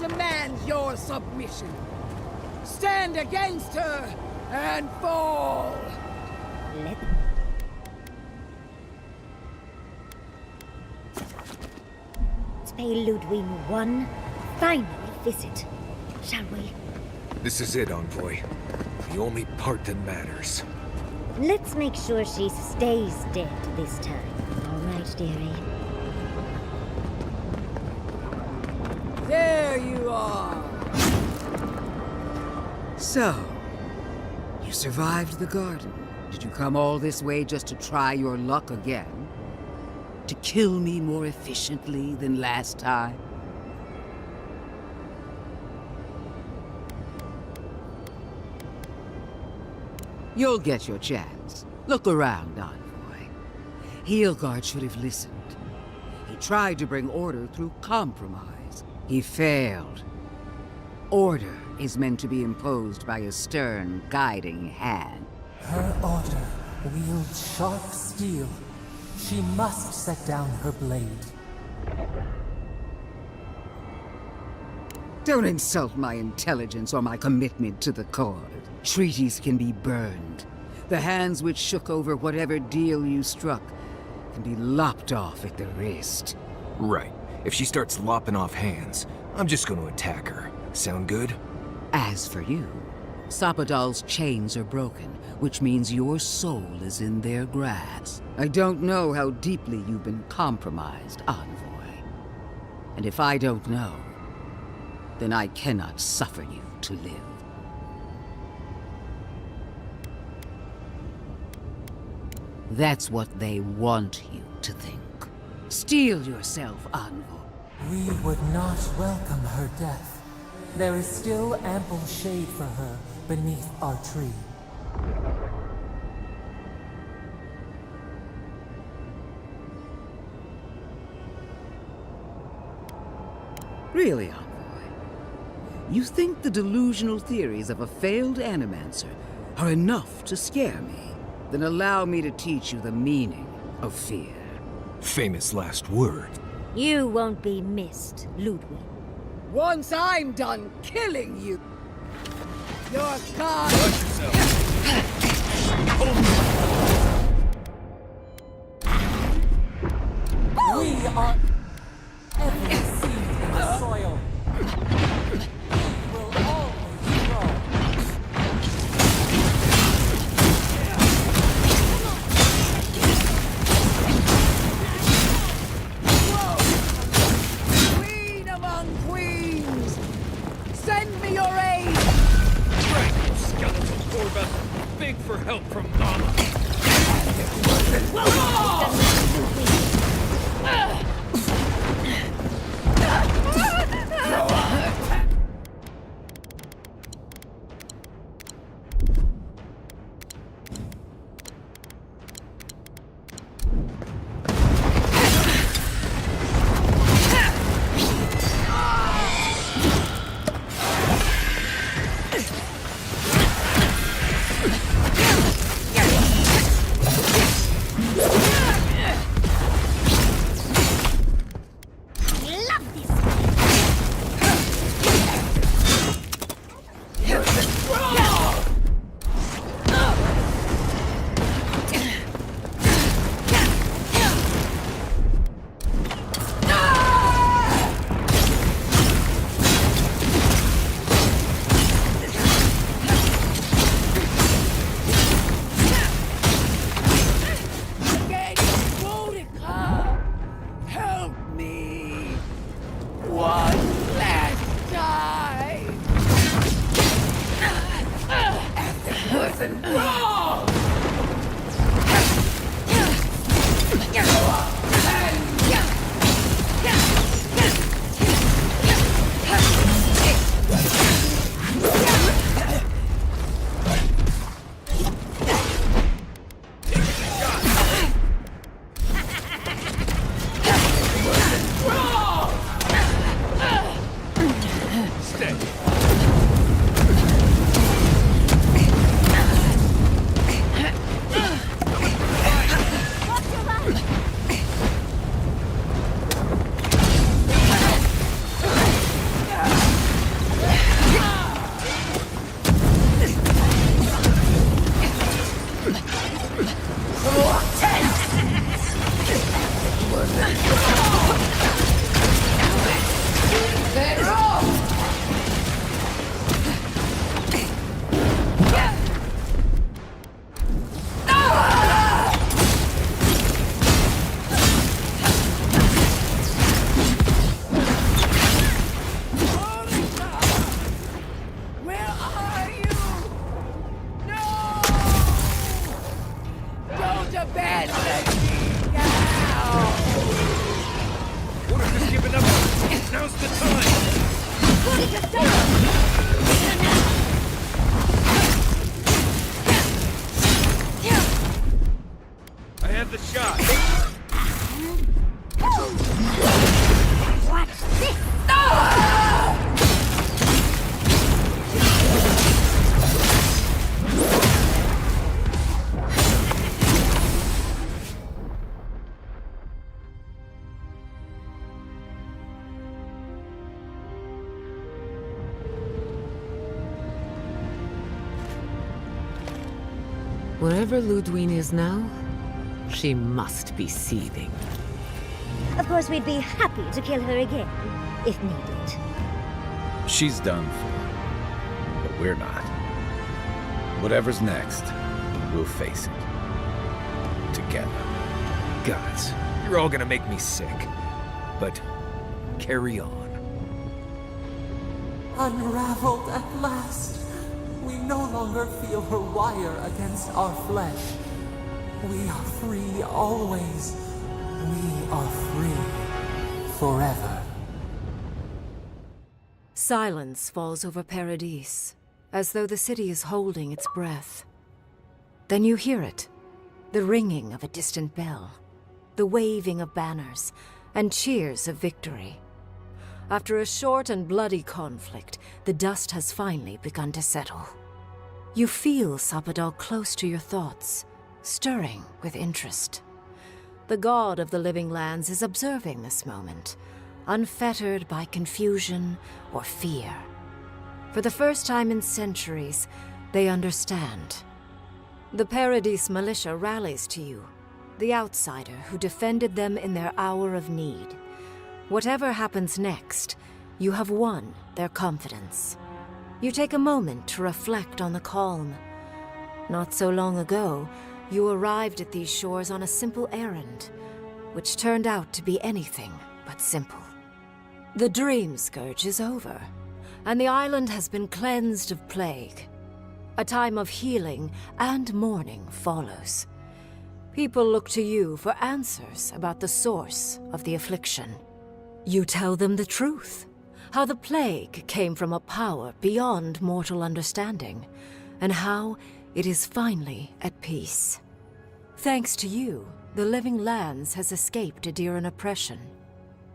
Demands your submission. Stand against her and fall. Let's pay Ludwig one final visit, shall we? This is it, Envoy. The only part that matters. Let's make sure she stays dead this time. All right, dearie. There you are! So, you survived the garden. Did you come all this way just to try your luck again? To kill me more efficiently than last time? You'll get your chance. Look around, Envoy. Heelguard should have listened. He tried to bring order through compromise. He failed. Order is meant to be imposed by a stern, guiding hand. Her order wields sharp steel. She must set down her blade. Don't insult my intelligence or my commitment to the cause. Treaties can be burned. The hands which shook over whatever deal you struck can be lopped off at the wrist. Right. If she starts lopping off hands, I'm just going to attack her. Sound good? As for you, Sapadal's chains are broken, which means your soul is in their grasp. I don't know how deeply you've been compromised, Envoy. And if I don't know, then I cannot suffer you to live. That's what they want you to think. Steel yourself, Envoy. We would not welcome her death. There is still ample shade for her beneath our tree. Really, Envoy? You think the delusional theories of a failed animancer are enough to scare me? Then allow me to teach you the meaning of fear. Famous last word. You won't be missed, Ludwig. Once I'm done killing you, you're gone. We are every seed in the soil. We will always grow. Queen among queens! Send me your aid! Right, you skeletal Corvette. Beg for help from Mama. have the shot. Watch this! Wherever Ludwine is now, she must be seething. Of course, we'd be happy to kill her again, if needed. She's done for, but we're not. Whatever's next, we'll face it. Together. Guys, you're all gonna make me sick. But carry on. Unraveled at last. We no longer feel her wire against our flesh. We are free always. We are free forever. Silence falls over Paradise, as though the city is holding its breath. Then you hear it, the ringing of a distant bell, the waving of banners, and cheers of victory. After a short and bloody conflict, the dust has finally begun to settle. You feel Sapadal close to your thoughts, stirring with interest. The god of the living lands is observing this moment, unfettered by confusion or fear. For the first time in centuries, they understand. The Paradise militia rallies to you, the outsider who defended them in their hour of need. Whatever happens next, you have won their confidence. You take a moment to reflect on the calm. Not so long ago, you arrived at these shores on a simple errand, which turned out to be anything but simple. The dream scourge is over, and the island has been cleansed of plague. A time of healing and mourning follows. People look to you for answers about the source of the affliction. You tell them the truth, how the plague came from a power beyond mortal understanding, and how it is finally at peace. Thanks to you, the living lands has escaped Adiran oppression.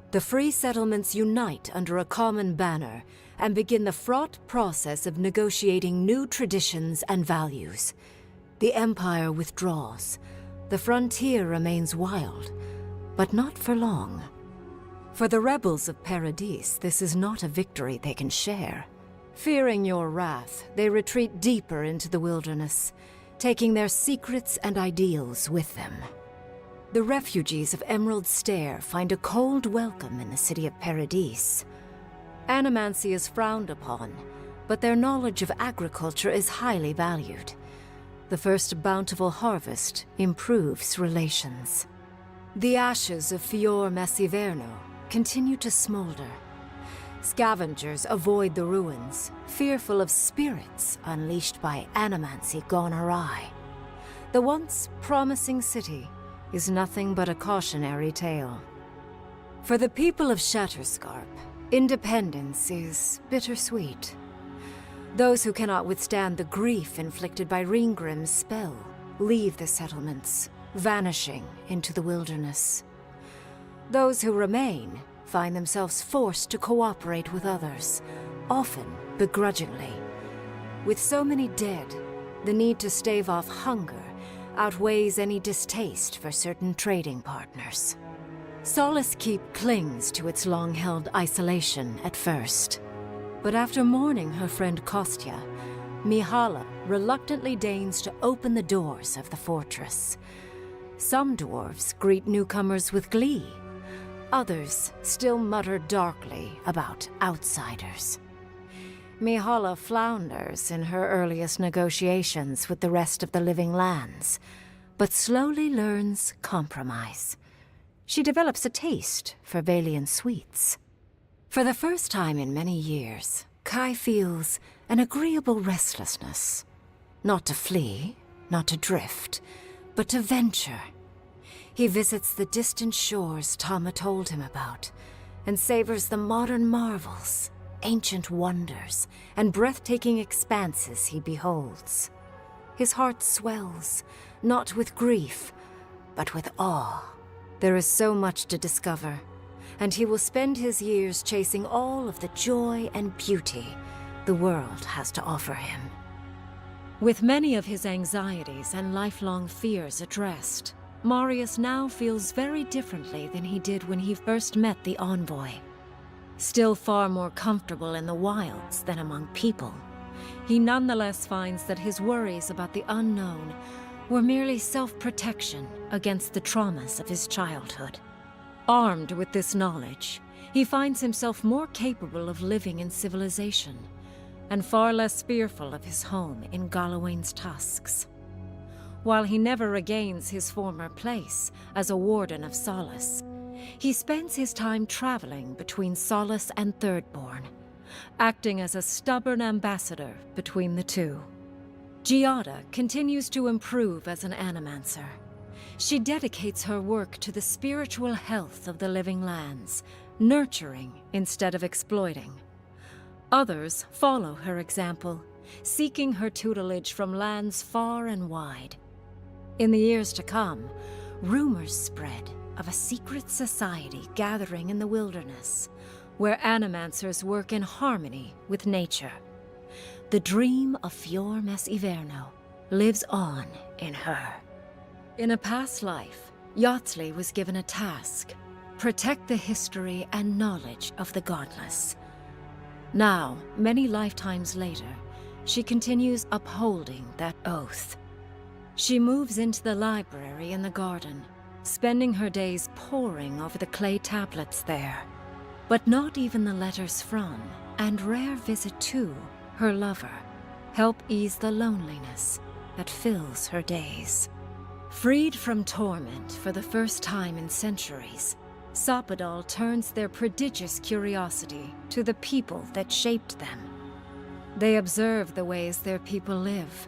The free settlements unite under a common banner and begin the fraught process of negotiating new traditions and values. The Empire withdraws. The frontier remains wild, but not for long. For the rebels of Paradise, this is not a victory they can share. Fearing your wrath, they retreat deeper into the wilderness, taking their secrets and ideals with them. The refugees of Emerald Stair find a cold welcome in the city of Paradise. Animancy is frowned upon, but their knowledge of agriculture is highly valued. The first bountiful harvest improves relations. The ashes of Fior Messiverno continue to smolder. Scavengers avoid the ruins, fearful of spirits unleashed by animancy gone awry. The once promising city is nothing but a cautionary tale. For the people of Shatterscarp, independence is bittersweet. Those who cannot withstand the grief inflicted by Ringgrim's spell leave the settlements, vanishing into the wilderness. Those who remain find themselves forced to cooperate with others, often begrudgingly. With so many dead, the need to stave off hunger outweighs any distaste for certain trading partners. Solace Keep clings to its long-held isolation at first. But after mourning her friend Kostya, Mihala reluctantly deigns to open the doors of the fortress. Some dwarves greet newcomers with glee. Others still mutter darkly about outsiders. Mihala flounders in her earliest negotiations with the rest of the living lands, but slowly learns compromise. She develops a taste for Valian sweets. For the first time in many years, Kai feels an agreeable restlessness. Not to flee, not to drift, but to venture. He visits the distant shores Tama told him about, and savors the modern marvels, ancient wonders, and breathtaking expanses he beholds. His heart swells, not with grief, but with awe. There is so much to discover, and he will spend his years chasing all of the joy and beauty the world has to offer him. With many of his anxieties and lifelong fears addressed, Marius now feels very differently than he did when he first met the envoy. Still far more comfortable in the wilds than among people, he nonetheless finds that his worries about the unknown were merely self-protection against the traumas of his childhood. Armed with this knowledge, he finds himself more capable of living in civilization, and far less fearful of his home in Galawain's tusks. While he never regains his former place as a warden of Solace, he spends his time traveling between Solace and Thirdborn, acting as a stubborn ambassador between the two. Giada continues to improve as an animancer. She dedicates her work to the spiritual health of the living lands, nurturing instead of exploiting. Others follow her example, seeking her tutelage from lands far and wide. In the years to come, rumors spread of a secret society gathering in the wilderness, where animancers work in harmony with nature. The dream of Fior Mes Iverno lives on in her. In a past life, Yahtzee was given a task: protect the history and knowledge of the godless. Now, many lifetimes later, she continues upholding that oath. She moves into the library in the garden, spending her days poring over the clay tablets there. But not even the letters from, and rare visit to, her lover help ease the loneliness that fills her days. Freed from torment for the first time in centuries, Sopadal turns their prodigious curiosity to the people that shaped them. They observe the ways their people live,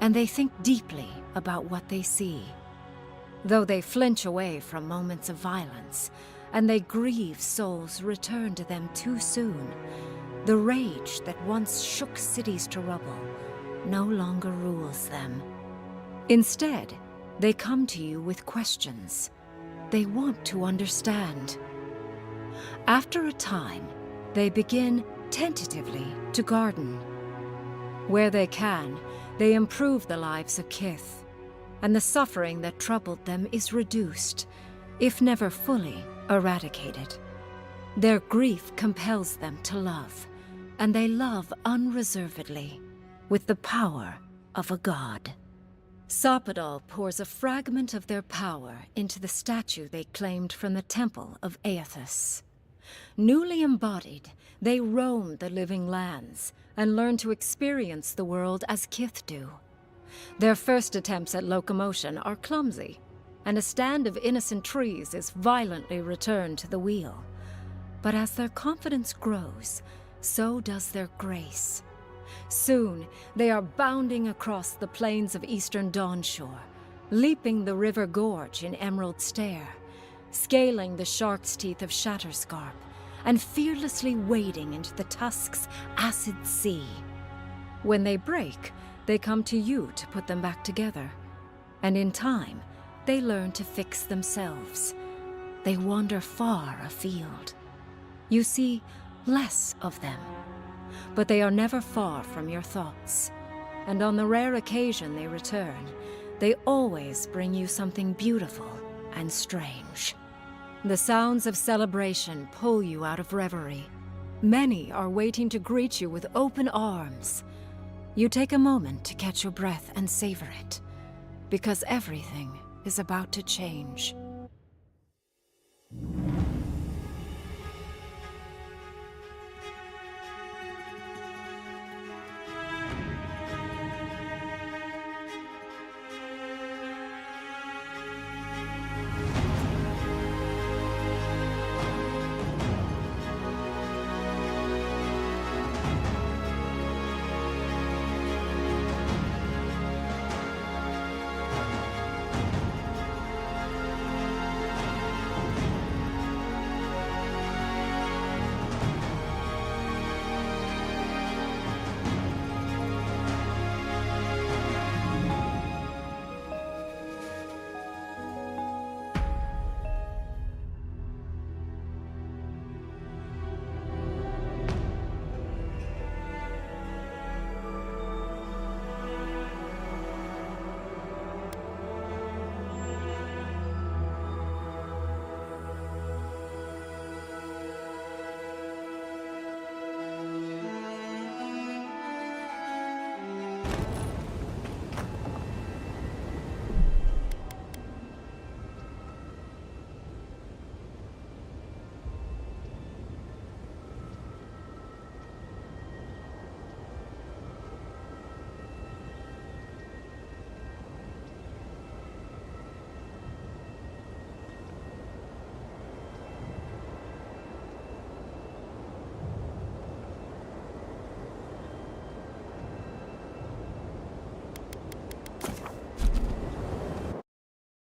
and they think deeply about what they see. Though they flinch away from moments of violence, and they grieve souls returned to them too soon, the rage that once shook cities to rubble no longer rules them. Instead, they come to you with questions. They want to understand. After a time, they begin tentatively to garden. Where they can, they improve the lives of Kith, and the suffering that troubled them is reduced, if never fully eradicated. Their grief compels them to love, and they love unreservedly, with the power of a god. Sopadal pours a fragment of their power into the statue they claimed from the temple of Aethys. Newly embodied, they roam the living lands and learn to experience the world as Kith do. Their first attempts at locomotion are clumsy, and a stand of innocent trees is violently returned to the wheel. But as their confidence grows, so does their grace. Soon, they are bounding across the plains of eastern Dawnshore, leaping the river gorge in Emerald Stair, scaling the shark's teeth of Shatterscarp, and fearlessly wading into the Tusk's acid sea. When they break, they come to you to put them back together, and in time, they learn to fix themselves. They wander far afield. You see less of them, but they are never far from your thoughts. And on the rare occasion they return, they always bring you something beautiful and strange. The sounds of celebration pull you out of reverie. Many are waiting to greet you with open arms. You take a moment to catch your breath and savor it, because everything is about to change.